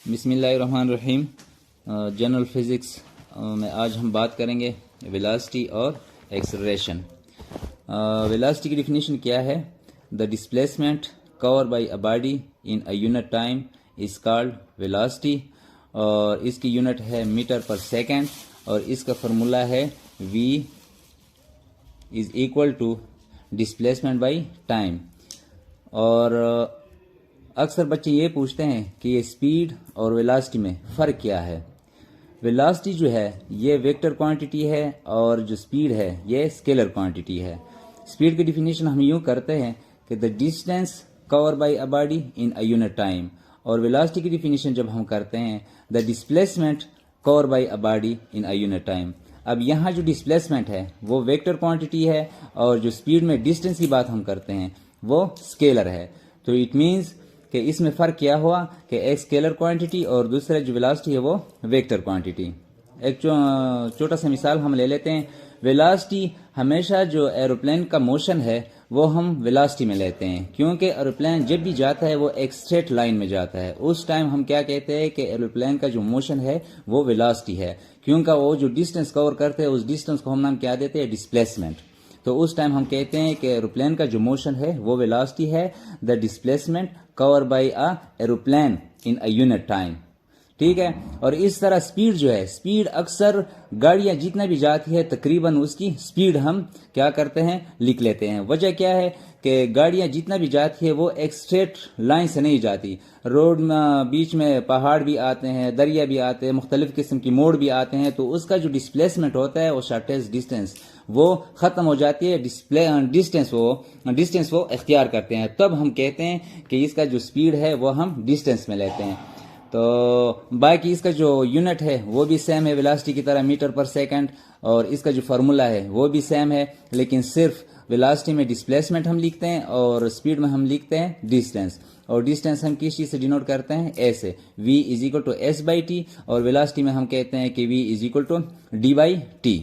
बिस्मिल्लाहिर्रहमानिर्रहीम। General physics में आज हम बात करेंगे वेलोसिटी और एक्सेलरेशन। वेलोसिटी की डिफिनीशन क्या है? The displacement cover by a body in a unit time is called velocity, और इसकी यूनिट है मीटर पर सेकेंड, और इसका फार्मूला है v is equal to displacement by time. और अक्सर बच्चे ये पूछते हैं कि ये स्पीड और वेलोसिटी में फ़र्क क्या है। वेलोसिटी जो है ये वेक्टर क्वांटिटी है, और जो स्पीड है ये स्केलर क्वांटिटी है। स्पीड की डिफिनीशन हम यूँ करते हैं कि the distance cover by a body in a unit time, और वेलोसिटी की डिफिनीशन जब हम करते हैं the displacement cover by a body in a unit time. अब यहाँ जो डिस्प्लेसमेंट है वो वेक्टर क्वांटिटी है, और जो स्पीड में डिस्टेंस की बात हम करते हैं वो स्केलर है। तो इट मीन्स कि इसमें फ़र्क क्या हुआ कि एक स्केलर क्वांटिटी और दूसरा जो वेलोसिटी है वो वेक्टर क्वांटिटी। एक छोटा सा मिसाल हम ले लेते हैं। वेलोसिटी हमेशा जो एरोप्लेन का मोशन है वो हम वेलोसिटी में लेते हैं, क्योंकि एरोप्लेन जब भी जाता है वो एक स्ट्रेट लाइन में जाता है। उस टाइम हम क्या कहते हैं कि एरोप्लेन का जो मोशन है वो वेलोसिटी है, क्योंकि वो जो डिस्टेंस कवर करते हैं उस डिस्टेंस को हम नाम क्या देते हैं? डिस्प्लेसमेंट। तो उस टाइम हम कहते हैं कि एरोप्लेन का जो मोशन है वो वेलोसिटी है, the displacement cover by a aeroplane in a unit time. ठीक है। और इस तरह स्पीड जो है, स्पीड अक्सर गाड़ियां जितना भी जाती है तकरीबन उसकी स्पीड हम क्या करते हैं? लिख लेते हैं। वजह क्या है कि गाड़ियां जितना भी जाती है वो एक स्ट्रेट लाइन से नहीं जाती। रोड में बीच में पहाड़ भी आते हैं, दरिया भी आते हैं, मुख्तलिफ किस्म की मोड़ भी आते हैं, तो उसका जो डिस्प्लेसमेंट होता है वो शॉर्टेस्ट डिस्टेंस वो खत्म हो जाती है। डिस्टेंस वो इख्तियार करते हैं। तब हम कहते हैं कि इसका जो स्पीड है वो हम डिस्टेंस में लेते हैं। तो बाकी इसका जो यूनिट है वो भी सेम है वेलोसिटी की तरह, मीटर पर सेकंड, और इसका जो फार्मूला है वो भी सेम है, लेकिन सिर्फ वेलोसिटी में डिस्प्लेसमेंट हम लिखते हैं और स्पीड में हम लिखते हैं डिस्टेंस। और डिस्टेंस हम किस चीज़ से डिनोट करते हैं? ए से। v is equal to S by T, और वेलोसिटी में हम कहते हैं कि v is equal to D by T.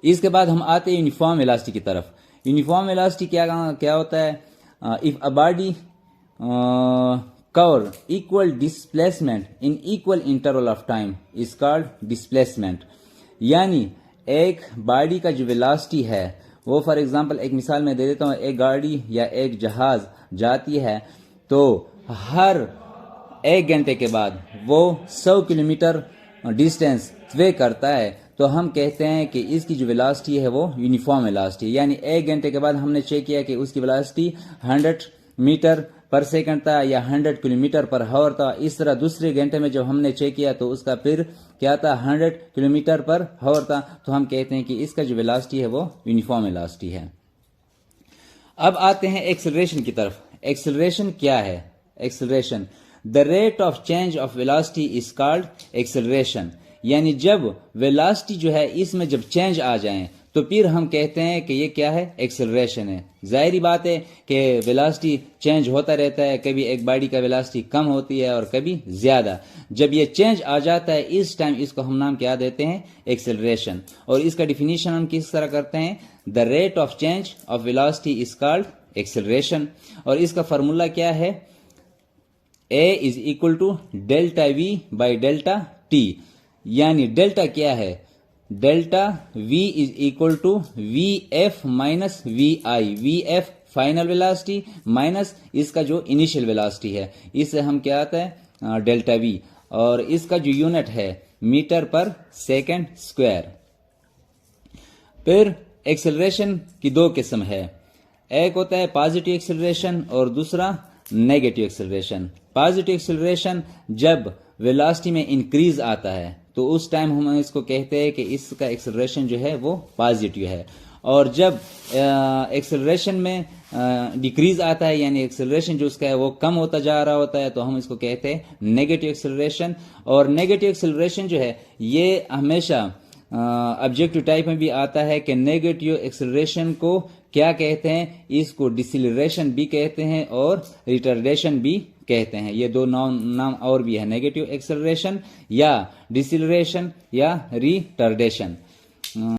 इसके बाद हम आते हैं यूनिफॉर्म वेलोसिटी की तरफ। यूनिफॉर्म वेलोसिटी क्या होता है? If a body cover equal displacement in equal interval of time is called displacement। यानी एक बॉडी का जो वेलोसिटी है वो, फॉर एग्जांपल एक मिसाल मैं दे देता हूँ, एक गाड़ी या एक जहाज जाती है तो हर 1 घंटे के बाद वो 100 किलोमीटर डिस्टेंस तय करता है, तो हम कहते हैं कि इसकी जो वेलोसिटी है वो यूनिफॉर्म वेलोसिटी है। यानी 1 घंटे के बाद हमने चेक किया कि उसकी वेलोसिटी 100 मीटर पर सेकंड था या 100 किलोमीटर पर हावर था। इस तरह दूसरे घंटे में जब हमने चेक किया तो उसका फिर क्या था? 100 किलोमीटर पर हावर था। तो हम कहते हैं कि इसका जो वेलोसिटी है वो यूनिफॉर्म वेलोसिटी है। अब आते हैं एक्सेलरेशन की तरफ। एक्सेलरेशन क्या है? Acceleration the rate of change of velocity is called acceleration. यानी जब वेलोसिटी जो है इसमें जब चेंज आ जाए तो फिर हम कहते हैं कि ये क्या है? एक्सेलरेशन है। जाहिर बात है कि वेलोसिटी चेंज होता रहता है, कभी एक बॉडी का वेलोसिटी कम होती है और कभी ज्यादा। जब ये चेंज आ जाता है इस टाइम इसको हम नाम क्या देते हैं? एक्सेलरेशन। और इसका डिफिनीशन हम किस तरह करते हैं? The rate of change of velocity is called acceleration. और इसका फार्मूला क्या है? A is equal to delta V by delta T. यानी डेल्टा क्या है? Delta v is equal to V F minus V I. V F final velocity minus इसका जो initial velocity है, इससे हम क्या आता है? Delta v। और इसका जो यूनिट है मीटर पर सेकंड स्क्वायर। फिर एक्सेलरेशन की 2 किस्म है। एक होता है पॉजिटिव एक्सेलरेशन और दूसरा नेगेटिव एक्सेलरेशन। पॉजिटिव एक्सेलरेशन जब वेलोसिटी में इंक्रीज आता है तो उस टाइम हम इसको कहते हैं कि इसका एक्सेलरेशन जो है वो पॉजिटिव है। और जब एक्सेलरेशन में डिक्रीज आता है, यानी एक्सेलरेशन जो उसका है वो कम होता जा रहा होता है, तो हम इसको कहते हैं नेगेटिव एक्सेलरेशन। और नेगेटिव एक्सेलरेशन जो है ये हमेशा ऑब्जेक्टिव टाइप में भी आता है कि नेगेटिव एक्सेलरेशन को क्या कहते हैं? इसको डिसिलरेशन भी कहते हैं और रिटार्डेशन भी कहते हैं। ये 2 नाम और भी है, नेगेटिव एक्सेलरेशन या डिसिलरेशन या रिटार्डेशन।